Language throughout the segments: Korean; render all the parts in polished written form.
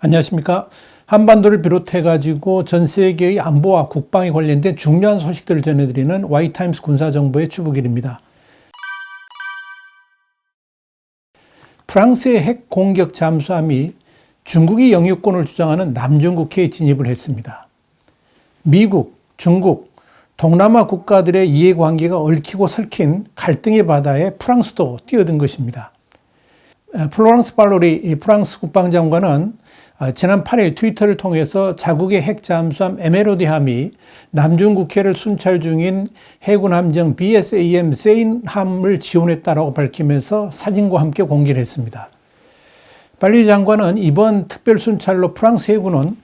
안녕하십니까. 한반도를 비롯해가지고 전 세계의 안보와 국방에 관련된 중요한 소식들을 전해드리는 Y타임스 군사정보의 추부길입니다. 프랑스의 핵 공격 잠수함이 중국이 영유권을 주장하는 남중국해에 진입을 했습니다. 미국, 중국, 동남아 국가들의 이해관계가 얽히고 설킨 갈등의 바다에 프랑스도 뛰어든 것입니다. 플로랑스 팔로리 프랑스 국방장관은 지난 8일 트위터를 통해서 자국의 핵 잠수함 에메로드함이 남중국해를 순찰 중인 해군 함정 BSAM 세인함을 지원했다라고 밝히면서 사진과 함께 공개를 했습니다. 팔로리 장관은 이번 특별 순찰로 프랑스 해군은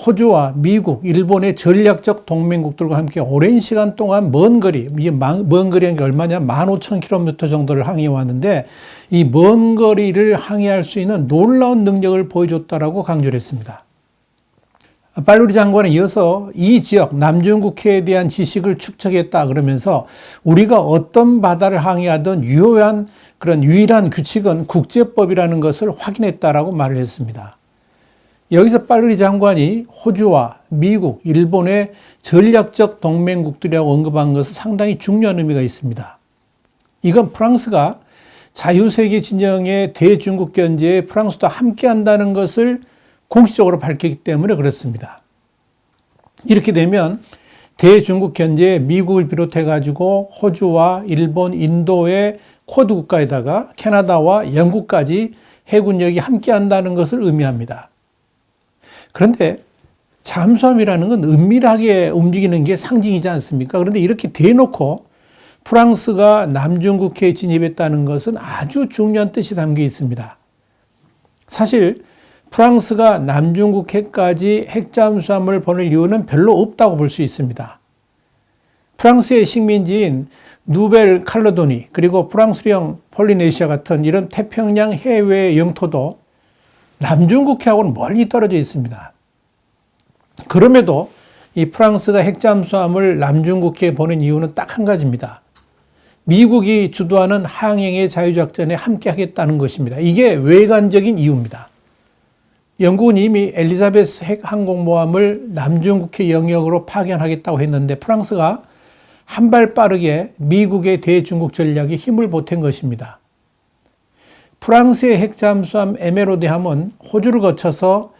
호주와 미국, 일본의 전략적 동맹국들과 함께 오랜 시간 동안 먼 거리, 이게 먼 거리한 게 얼마냐? 15,000km 정도를 항해해 왔는데 이 먼 거리를 항해할 수 있는 놀라운 능력을 보여줬다라고 강조를 했습니다. 팔로리 장관은 이어서 이 지역 남중국해에 대한 지식을 축적했다 그러면서 우리가 어떤 바다를 항해하든 유일한 규칙은 국제법이라는 것을 확인했다라고 말을 했습니다. 여기서 팔로리 장관이 호주와 미국, 일본의 전략적 동맹국들이라고 언급한 것은 상당히 중요한 의미가 있습니다. 이건 프랑스가 자유세계 진영의 대중국 견제에 프랑스도 함께한다는 것을 공식적으로 밝혔기 때문에 그렇습니다. 이렇게 되면 대중국 견제에 미국을 비롯해가지고 호주와 일본, 인도의 쿼드 국가에다가 캐나다와 영국까지 해군력이 함께한다는 것을 의미합니다. 그런데 잠수함이라는 건 은밀하게 움직이는 게 상징이지 않습니까? 그런데 이렇게 대놓고 프랑스가 남중국해에 진입했다는 것은 아주 중요한 뜻이 담겨 있습니다. 사실 프랑스가 남중국해까지 핵잠수함을 보낼 이유는 별로 없다고 볼 수 있습니다. 프랑스의 식민지인 누벨 칼레도니 그리고 프랑스령 폴리네시아 같은 이런 태평양 해외 영토도 남중국해하고는 멀리 떨어져 있습니다. 그럼에도 이 프랑스가 핵잠수함을 남중국해에 보낸 이유는 딱 한 가지입니다. 미국이 주도하는 항행의 자유작전에 함께 하겠다는 것입니다. 이게 외관적인 이유입니다. 영국은 이미 엘리자베스 핵 항공모함을 남중국해 영역으로 파견하겠다고 했는데 프랑스가 한 발 빠르게 미국의 대중국 전략에 힘을 보탠 것입니다. 프랑스의 핵잠수함 에메로드함은 호주를 거쳐서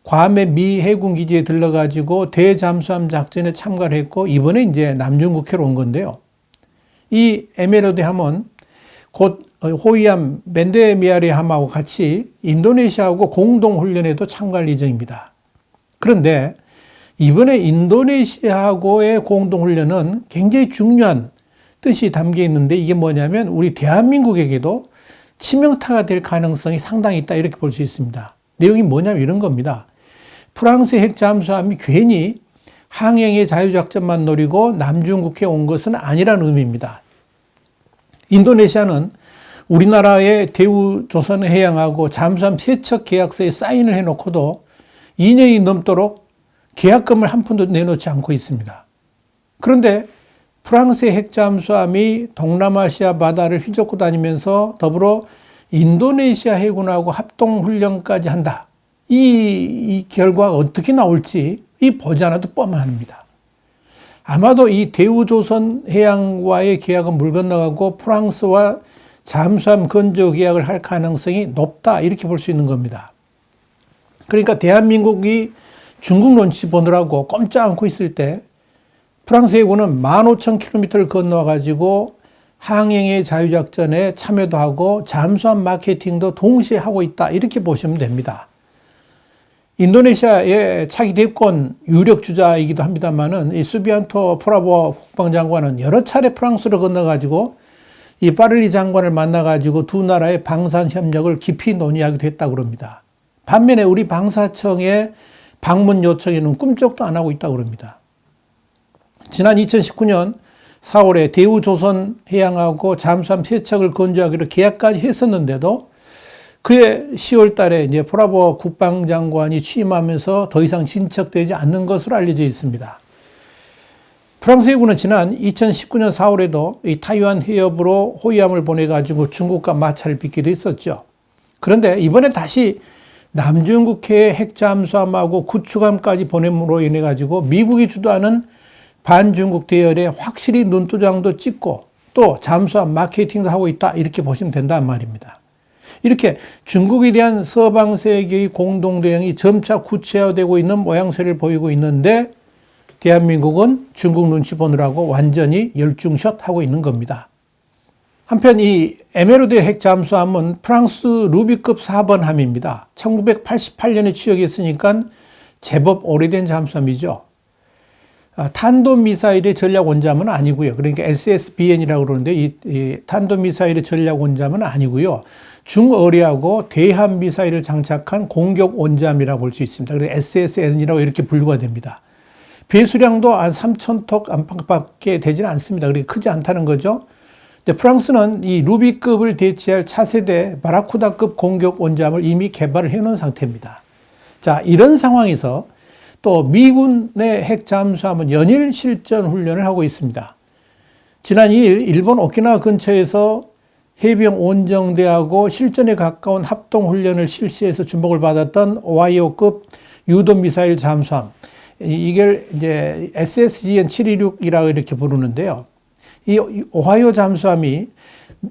괌의 미 해군 기지에 들러가지고 대잠수함 작전에 참가를 했고 이번에 이제 남중국해로 온 건데요. 이 에메로드함은 곧 호위함 멘데미아리함하고 같이 인도네시아하고 공동훈련에도 참가할 예정입니다. 그런데 이번에 인도네시아하고의 공동훈련은 굉장히 중요한 뜻이 담겨 있는데 이게 뭐냐면 우리 대한민국에게도 치명타가 될 가능성이 상당히 있다 이렇게 볼 수 있습니다. 내용이 뭐냐면 이런 겁니다. 프랑스의 핵잠수함이 괜히 항행의 자유작전만 노리고 남중국해에 온 것은 아니라는 의미입니다. 인도네시아는 우리나라의 대우조선해양하고 잠수함 세척 계약서에 사인을 해놓고도 2년이 넘도록 계약금을 한 푼도 내놓지 않고 있습니다. 그런데 프랑스의 핵잠수함이 동남아시아 바다를 휘젓고 다니면서 더불어 인도네시아 해군하고 합동훈련까지 한다. 이 결과가 어떻게 나올지 이 보지 않아도 뻔합니다. 아마도 이 대우조선해양과의 계약은 물 건너가고 프랑스와 잠수함 건조 계약을 할 가능성이 높다 이렇게 볼 수 있는 겁니다. 그러니까 대한민국이 중국 눈치 보느라고 꼼짝 않고 있을 때 프랑스 해군은 15,000km를 건너가지고 항행의 자유작전에 참여도 하고 잠수함 마케팅도 동시에 하고 있다 이렇게 보시면 됩니다. 인도네시아의 차기 대권 유력 주자이기도 합니다만은 이 수비안토 프라보 국방장관은 여러 차례 프랑스를 건너가지고 이 파를리 장관을 만나가지고 두 나라의 방산 협력을 깊이 논의하기도 했다고 합니다. 반면에 우리 방사청의 방문 요청에는 꿈쩍도 안 하고 있다고 합니다. 지난 2019년 4월에 대우조선해양하고 잠수함 세척을 건조하기로 계약까지 했었는데도 그해 10월 달에 이제 프라보 국방장관이 취임하면서 더 이상 진척되지 않는 것으로 알려져 있습니다. 프랑스 해군은 지난 2019년 4월에도 이 타이완 해협으로 호위함을 보내가지고 중국과 마찰을 빚기도 했었죠. 그런데 이번에 다시 남중국해의 핵잠수함하고 구축함까지 보냄으로 인해 가지고 미국이 주도하는 반중국 대열에 확실히 눈도장도 찍고 또 잠수함 마케팅도 하고 있다, 이렇게 보시면 된단 말입니다. 이렇게 중국에 대한 서방 세계의 공동 대응이 점차 구체화되고 있는 모양새를 보이고 있는데 대한민국은 중국 눈치 보느라고 완전히 열중샷 하고 있는 겁니다. 한편 이 에메로드 핵 잠수함은 프랑스 루비급 4번 함입니다. 1988년에 취역했으니까 제법 오래된 잠수함이죠. 탄도미사일의 전략 원잠은 아니고요. 그러니까 SSBN이라고 그러는데 이 탄도미사일의 전략 원잠은 아니고요. 중어리하고 대함 미사일을 장착한 공격 원잠이라고 볼 수 있습니다. 그래서 SSN이라고 이렇게 분류가 됩니다. 배수량도 한 3,000톤 안팎밖에 되지는 않습니다. 그렇게 크지 않다는 거죠. 근데 프랑스는 이 루비급을 대체할 차세대 바라쿠다급 공격 원잠을 이미 개발을 해놓은 상태입니다. 자, 이런 상황에서 또 미군의 핵 잠수함은 연일 실전 훈련을 하고 있습니다. 지난 2일 일본 오키나와 근처에서 해병 원정대하고 실전에 가까운 합동 훈련을 실시해서 주목을 받았던 오하이오급 유도미사일 잠수함, 이걸 이제 SSGN 726이라고 이렇게 부르는데요. 이 오하이오 잠수함이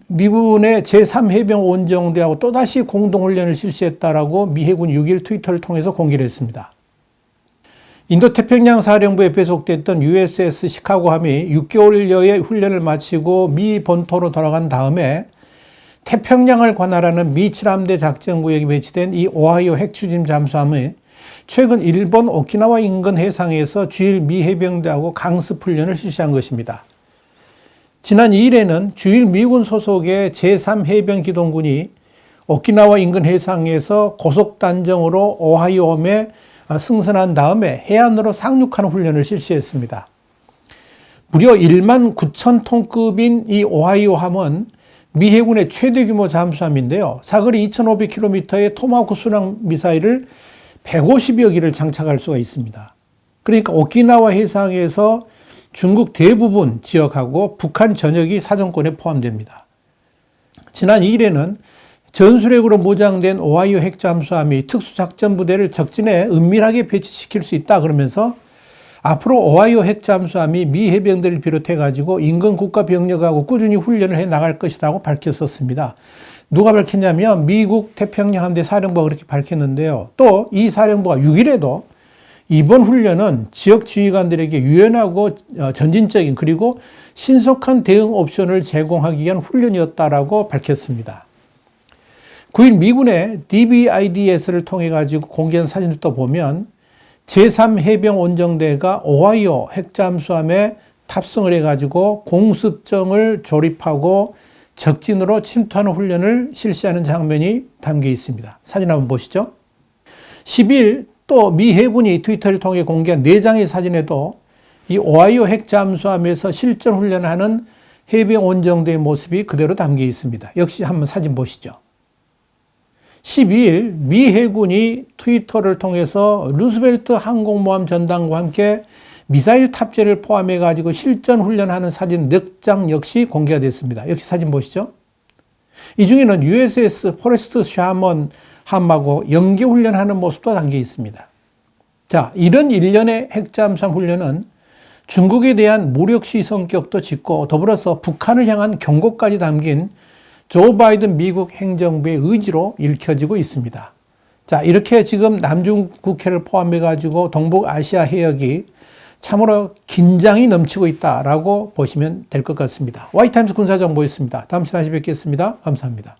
미군의 제3해병 원정대하고 또다시 공동훈련을 실시했다라고 미 해군 6일 트위터를 통해서 공개를 했습니다. 인도태평양 사령부에 배속됐던 USS 시카고함이 6개월여의 훈련을 마치고 미 본토로 돌아간 다음에 태평양을 관할하는 미 7함대 작전구역에 배치된 이 오하이오 핵추진 잠수함이 최근 일본 오키나와 인근 해상에서 주일 미 해병대하고 강습 훈련을 실시한 것입니다. 지난 2일에는 주일 미군 소속의 제3해병기동군이 오키나와 인근 해상에서 고속단정으로 오하이오함에 승선한 다음에 해안으로 상륙하는 훈련을 실시했습니다. 무려 1만 9천 톤급인 이 오하이오함은 미 해군의 최대 규모 잠수함인데요. 사거리 2,500km의 토마호크 순항 미사일을 150여 기를 장착할 수가 있습니다. 그러니까 오키나와 해상에서 중국 대부분 지역하고 북한 전역이 사정권에 포함됩니다. 지난 2일에는 전술핵으로 무장된 오하이오 핵잠수함이 특수작전부대를 적진에 은밀하게 배치시킬 수 있다 그러면서 앞으로 오하이오 핵잠수함이 미 해병대를 비롯해 가지고 인근 국가 병력하고 꾸준히 훈련을 해 나갈 것이라고 밝혔었습니다. 누가 밝혔냐면 미국 태평양 함대 사령부가 그렇게 밝혔는데요. 또 이 사령부가 6일에도 이번 훈련은 지역 지휘관들에게 유연하고 전진적인 그리고 신속한 대응 옵션을 제공하기 위한 훈련이었다라고 밝혔습니다. 9일 미군의 DBIDS를 통해 가지고 공개한 사진을 또 보면 제3해병원정대가 오하이오 핵잠수함에 탑승을 해가지고 공습정을 조립하고 적진으로 침투하는 훈련을 실시하는 장면이 담겨 있습니다. 사진 한번 보시죠. 10일 또 미 해군이 트위터를 통해 공개한 4장의 사진에도 이 오하이오 핵잠수함에서 실전 훈련하는 해병원정대의 모습이 그대로 담겨 있습니다. 역시 한번 사진 보시죠. 12일 미 해군이 트위터를 통해서 루스벨트 항공모함 전단과 함께 미사일 탑재를 포함해 가지고 실전 훈련하는 사진 4장 역시 공개가 됐습니다. 역시 사진 보시죠. 이 중에는 USS 포레스트 샤먼 함하고 연계 훈련하는 모습도 담겨 있습니다. 자, 이런 일련의 핵잠수함 훈련은 중국에 대한 무력시 성격도 짙고 더불어서 북한을 향한 경고까지 담긴 조 바이든 미국 행정부의 의지로 읽혀지고 있습니다. 자, 이렇게 지금 남중국해를 포함해 가지고 동북아시아 해역이 참으로 긴장이 넘치고 있다라고 보시면 될 것 같습니다. 와이타임스 군사정보였습니다. 다음 시간에 다시 뵙겠습니다. 감사합니다.